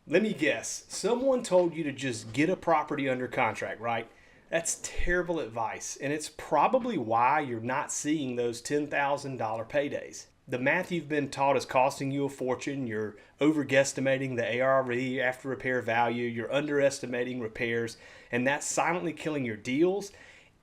Let me guess, someone told you to just get a property under contract, right? That's terrible advice, and it's probably why you're not seeing those $10,000 paydays. The math you've been taught is costing you a fortune. You're overguesstimating the ARV, after repair value, you're underestimating repairs, and that's silently killing your deals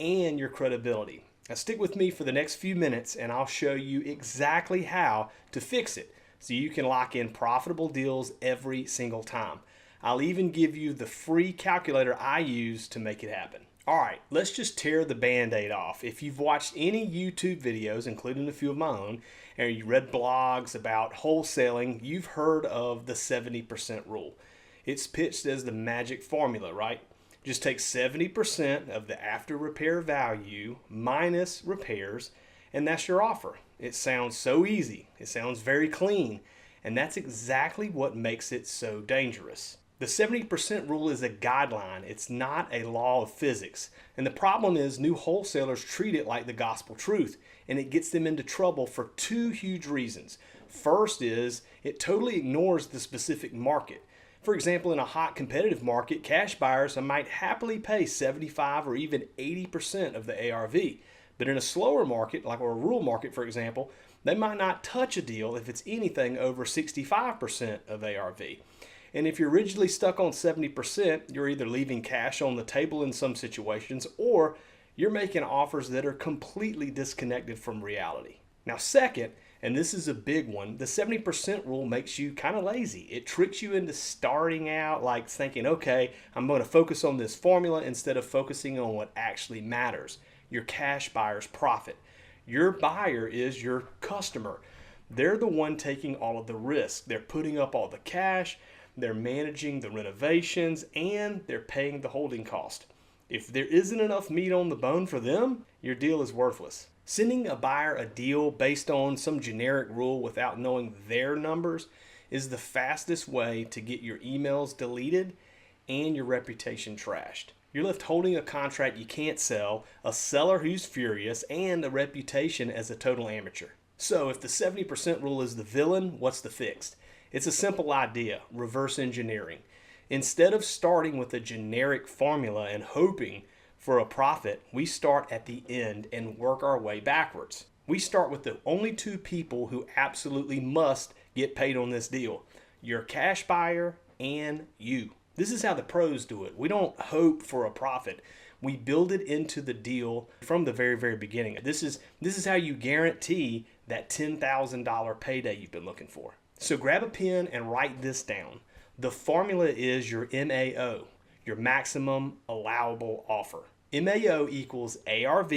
and your credibility. Now, stick with me for the next few minutes, and I'll show you exactly how to fix it so you can lock in profitable deals every single time. I'll even give you the free calculator I use to make it happen. All right, let's just tear the band-aid off. If you've watched any YouTube videos, including a few of my own, and you read blogs about wholesaling, you've heard of the 70% rule. It's pitched as the magic formula, right? Just take 70% of the after repair value minus repairs, and that's your offer. It sounds so easy. It sounds very clean, and that's exactly what makes it so dangerous. The 70% rule is a guideline. It's not a law of physics. And the problem is new wholesalers treat it like the gospel truth, and it gets them into trouble for two huge reasons. First is it totally ignores the specific market. For example, in a hot competitive market, cash buyers might happily pay 75 or even 80% of the ARV. But in a slower market, like a rural market, for example, they might not touch a deal if it's anything over 65% of ARV. And if you're rigidly stuck on 70%, you're either leaving cash on the table in some situations, or you're making offers that are completely disconnected from reality. Now, second, and this is a big one, the 70% rule makes you kind of lazy. It tricks you into starting out like thinking, okay, I'm going to focus on this formula instead of focusing on what actually matters, your cash buyer's profit. Your buyer is your customer. They're the one taking all of the risk. They're putting up all the cash, they're managing the renovations, and they're paying the holding cost. If there isn't enough meat on the bone for them, your deal is worthless. Sending a buyer a deal based on some generic rule without knowing their numbers is the fastest way to get your emails deleted and your reputation trashed. You're left holding a contract you can't sell, a seller who's furious, and a reputation as a total amateur. So if the 70% rule is the villain, what's the fix? It's a simple idea, reverse engineering. Instead of starting with a generic formula and hoping for a profit, we start at the end and work our way backwards. We start with the only two people who absolutely must get paid on this deal, your cash buyer and you. This is how the pros do it. We don't hope for a profit. We build it into the deal from the very, very beginning. This is how you guarantee that $10,000 payday you've been looking for. So grab a pen and write this down. The formula is your MAO, your maximum allowable offer. MAO equals ARV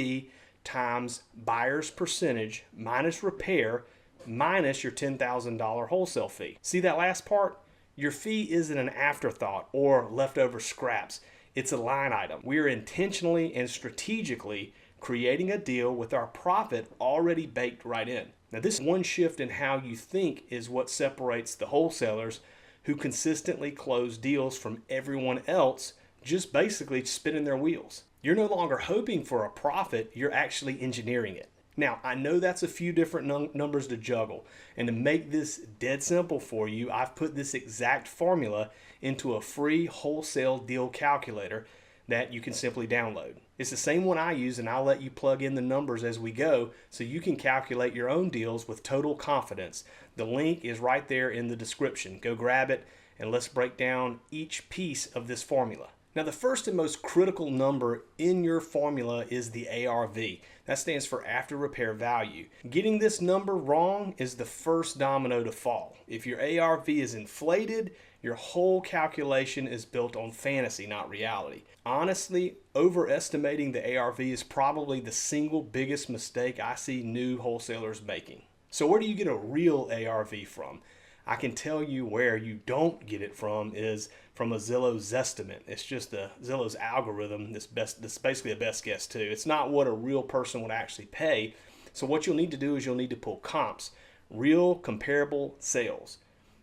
times buyer's percentage minus repair minus your $10,000 wholesale fee. See that last part? Your fee isn't an afterthought or leftover scraps. It's a line item. We're intentionally and strategically creating a deal with our profit already baked right in. Now, this one shift in how you think is what separates the wholesalers who consistently close deals from everyone else just basically spinning their wheels. You're no longer hoping for a profit, you're actually engineering it. Now, I know that's a few different numbers to juggle, and to make this dead simple for you, I've put this exact formula into a free wholesale deal calculator that you can simply download. It's the same one I use, and I'll let you plug in the numbers as we go so you can calculate your own deals with total confidence. The link is right there in the description. Go grab it, and let's break down each piece of this formula. Now, the first and most critical number in your formula is the ARV. That stands for after repair value. Getting this number wrong is the first domino to fall. If your ARV is inflated, your whole calculation is built on fantasy, not reality. Honestly, overestimating the ARV is probably the single biggest mistake I see new wholesalers making. So where do you get a real ARV from? I can tell you where you don't get it from is from a Zillow Zestimate. It's just Zillow's algorithm that's basically a best guess too. It's not what a real person would actually pay. So what you'll need to do is you'll need to pull comps, real comparable sales.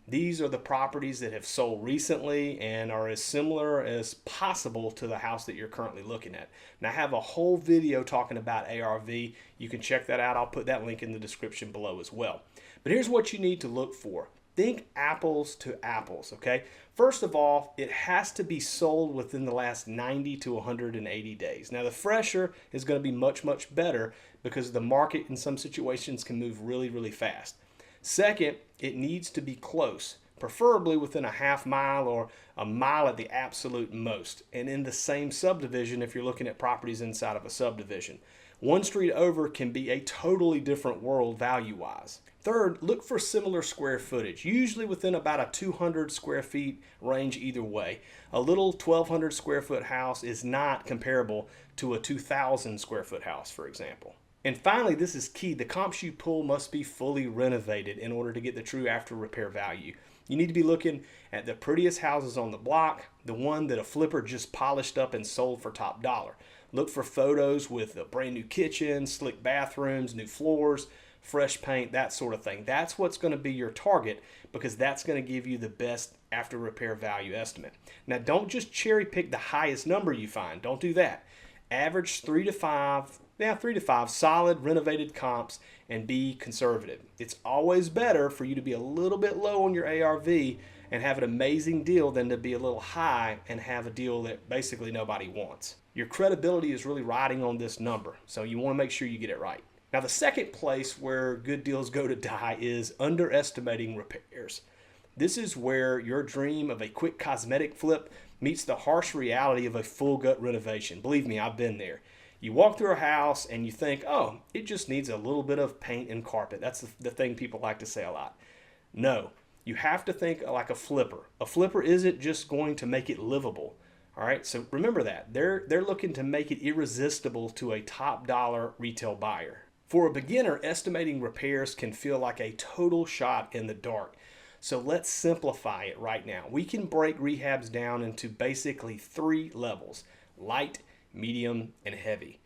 These are the properties that have sold recently and are as similar as possible to the house that you're currently looking at. And I have a whole video talking about ARV. You can check that out. I'll put that link in the description below as well. But here's what you need to look for. Think apples to apples, okay? First of all, it has to be sold within the last 90 to 180 days. Now, the fresher is going to be much, much better because the market in some situations can move really, really fast. Second, it needs to be close, preferably within a half mile or a mile at the absolute most, and in the same subdivision if you're looking at properties inside of a subdivision. One street over can be a totally different world value-wise. Third, look for similar square footage, usually within about a 200 square feet range either way. A little 1,200 square foot house is not comparable to a 2,000 square foot house, for example. And finally, this is key, the comps you pull must be fully renovated in order to get the true after repair value. You need to be looking at the prettiest houses on the block, the one that a flipper just polished up and sold for top dollar. Look for photos with a brand new kitchen, slick bathrooms, new floors, fresh paint, that sort of thing. That's what's going to be your target because that's going to give you the best after repair value estimate. Now, don't just cherry pick the highest number you find. Don't do that. Average 3 to 5 solid renovated comps and be conservative. It's always better for you to be a little bit low on your ARV and have an amazing deal than to be a little high and have a deal that basically nobody wants. Your credibility is really riding on this number, so you want to make sure you get it right. Now, the second place where good deals go to die is underestimating repairs. This is where your dream of a quick cosmetic flip meets the harsh reality of a full gut renovation. Believe me, I've been there. You walk through a house and you think, oh, it just needs a little bit of paint and carpet. That's the thing people like to say a lot. No, you have to think like a flipper. A flipper isn't just going to make it livable. All right, so remember that. They're looking to make it irresistible to a top dollar retail buyer. For a beginner, estimating repairs can feel like a total shot in the dark. So let's simplify it right now. We can break rehabs down into basically 3 levels: light, medium, and heavy.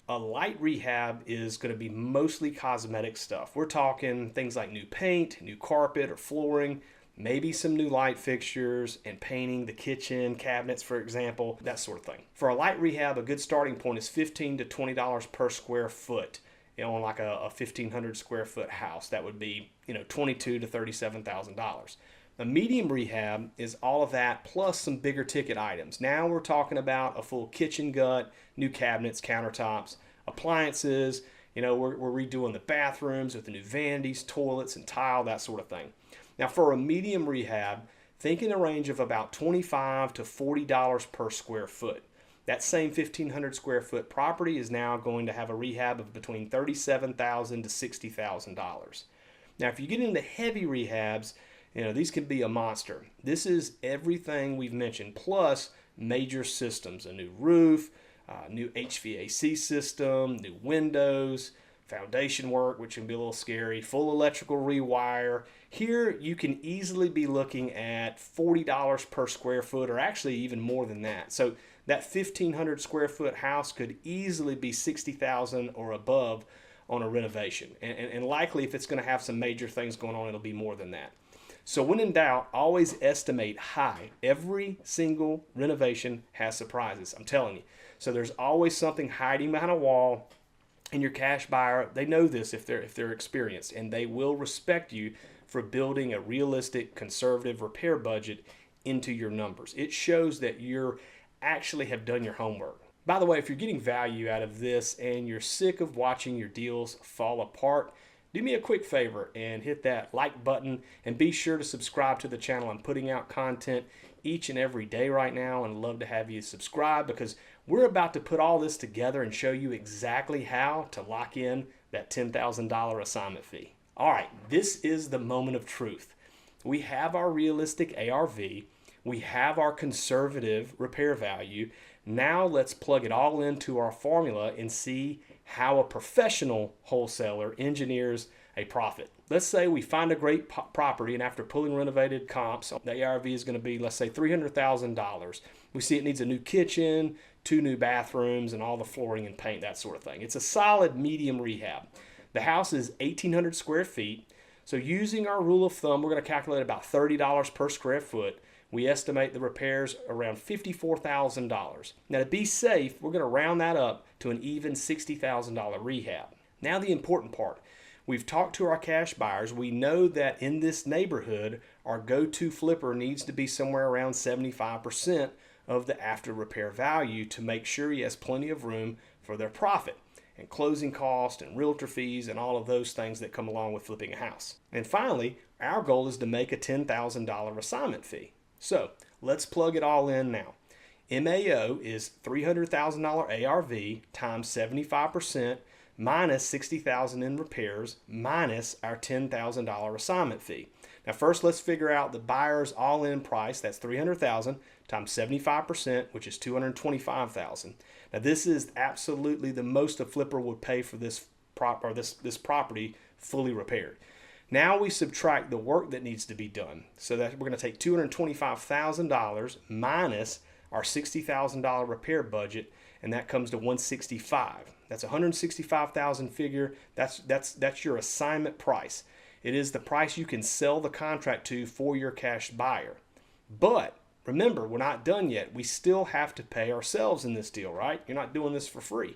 A light rehab is going to be mostly cosmetic stuff. We're talking things like new paint, new carpet or flooring, maybe some new light fixtures and painting the kitchen, cabinets, for example, that sort of thing. For a light rehab, a good starting point is $15 to $20 per square foot. On like a 1,500 square foot house, that would be $22,000 to $37,000. A medium rehab is all of that plus some bigger ticket items. Now we're talking about a full kitchen gut, new cabinets, countertops, appliances. We're redoing the bathrooms with the new vanities, toilets, and tile, that sort of thing. Now for a medium rehab, think in the range of about $25 to $40 per square foot. That same 1,500 square foot property is now going to have a rehab of between $37,000 to $60,000. Now, if you get into heavy rehabs, these can be a monster. This is everything we've mentioned, plus major systems, a new roof, new HVAC system, new windows, foundation work, which can be a little scary, full electrical rewire. Here, you can easily be looking at $40 per square foot, or actually even more than that. So that 1,500 square foot house could easily be $60,000 or above on a renovation. And likely, if it's going to have some major things going on, it'll be more than that. So when in doubt, always estimate high. Every single renovation has surprises, I'm telling you. So there's always something hiding behind a wall, and your cash buyer, they know this if they're experienced, and they will respect you for building a realistic, conservative repair budget into your numbers. It shows that you're actually have done your homework. By the way, if you're getting value out of this and you're sick of watching your deals fall apart, do me a quick favor and hit that like button, and be sure to subscribe to the channel. I'm putting out content each and every day right now, and I'd love to have you subscribe because we're about to put all this together and show you exactly how to lock in that $10,000 assignment fee. All right, this is the moment of truth. We have our realistic ARV. We have our conservative repair value. Now let's plug it all into our formula and see how a professional wholesaler engineers a profit. Let's say we find a great property, and after pulling renovated comps, the ARV is going to be, let's say, $300,000. We see it needs a new kitchen, 2 new bathrooms, and all the flooring and paint, that sort of thing. It's a solid medium rehab. The house is 1,800 square feet. So using our rule of thumb, we're going to calculate about $30 per square foot. We estimate the repairs around $54,000. Now, to be safe, we're going to round that up to an even $60,000 rehab. Now, the important part. We've talked to our cash buyers. We know that in this neighborhood, our go-to flipper needs to be somewhere around 75% of the after repair value to make sure he has plenty of room for their profit and closing costs and realtor fees and all of those things that come along with flipping a house. And finally, our goal is to make a $10,000 assignment fee. So let's plug it all in now. MAO is $300,000 ARV times 75% minus $60,000 in repairs minus our $10,000 assignment fee. Now first let's figure out the buyer's all-in price. That's $300,000 times 75%, which is $225,000. Now this is absolutely the most a flipper would pay for this property fully repaired. Now we subtract the work that needs to be done. So that we're going to take $225,000 minus our $60,000 repair budget, and that comes to $165,000. That's $165,000 figure. That's your assignment price. It is the price you can sell the contract to for your cash buyer. But remember, we're not done yet. We still have to pay ourselves in this deal, right? You're not doing this for free.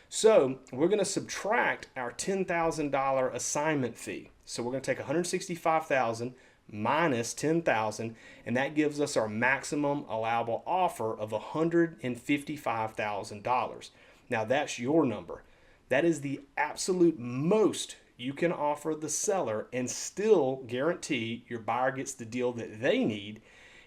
So we're going to subtract our $10,000 assignment fee. So we're going to take $165,000 minus $10,000, and that gives us our maximum allowable offer of $155,000. Now that's your number. That is the absolute most you can offer the seller and still guarantee your buyer gets the deal that they need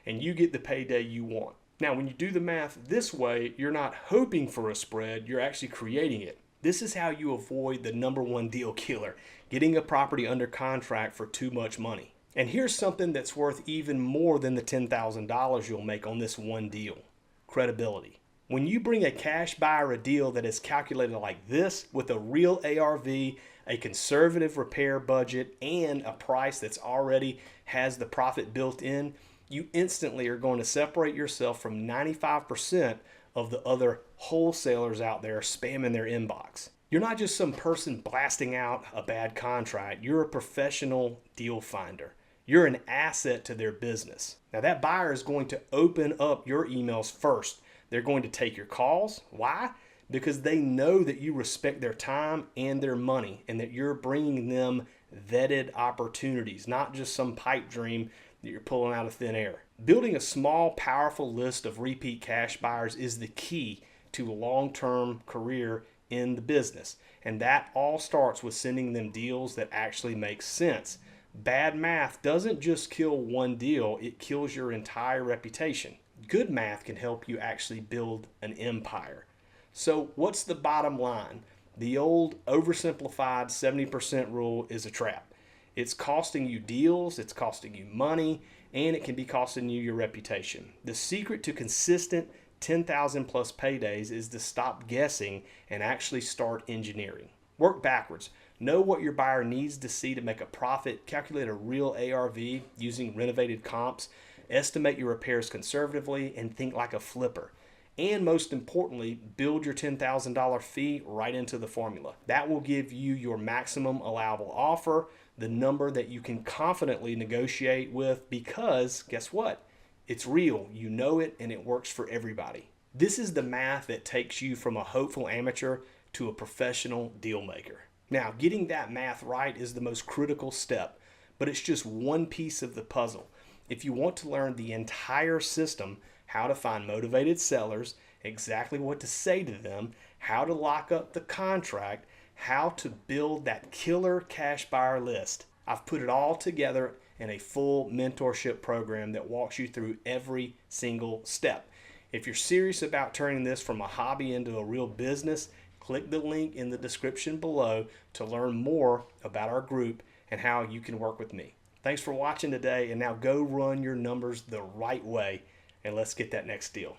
and you get the payday you want. Now, when you do the math this way, you're not hoping for a spread, you're actually creating it. This is how you avoid the number one deal killer, getting a property under contract for too much money. And here's something that's worth even more than the $10,000 you'll make on this one deal: credibility. When you bring a cash buyer a deal that is calculated like this with a real ARV, a conservative repair budget, and a price that's already has the profit built in, you instantly are going to separate yourself from 95% of the other wholesalers out there spamming their inbox. You're not just some person blasting out a bad contract. You're a professional deal finder. You're an asset to their business. Now that buyer is going to open up your emails first. They're going to take your calls. Why? Because they know that you respect their time and their money and that you're bringing them vetted opportunities, not just some pipe dream that you're pulling out of thin air. Building a small, powerful list of repeat cash buyers is the key to a long-term career in the business. And that all starts with sending them deals that actually make sense. Bad math doesn't just kill one deal, it kills your entire reputation. Good math can help you actually build an empire. So what's the bottom line? The old oversimplified 70% rule is a trap. It's costing you deals, it's costing you money, and it can be costing you your reputation. The secret to consistent 10,000 plus paydays is to stop guessing and actually start engineering. Work backwards. Know what your buyer needs to see to make a profit. Calculate a real ARV using renovated comps. Estimate your repairs conservatively and think like a flipper. And most importantly, build your $10,000 fee right into the formula. That will give you your maximum allowable offer, the number that you can confidently negotiate with, because guess what? It's real, you know it, and it works for everybody. This is the math that takes you from a hopeful amateur to a professional deal maker. Now, getting that math right is the most critical step, but it's just one piece of the puzzle. If you want to learn the entire system, how to find motivated sellers, exactly what to say to them, how to lock up the contract, how to build that killer cash buyer list, I've put it all together in a full mentorship program that walks you through every single step. If you're serious about turning this from a hobby into a real business, click the link in the description below to learn more about our group and how you can work with me. Thanks for watching today, and now go run your numbers the right way, and let's get that next deal.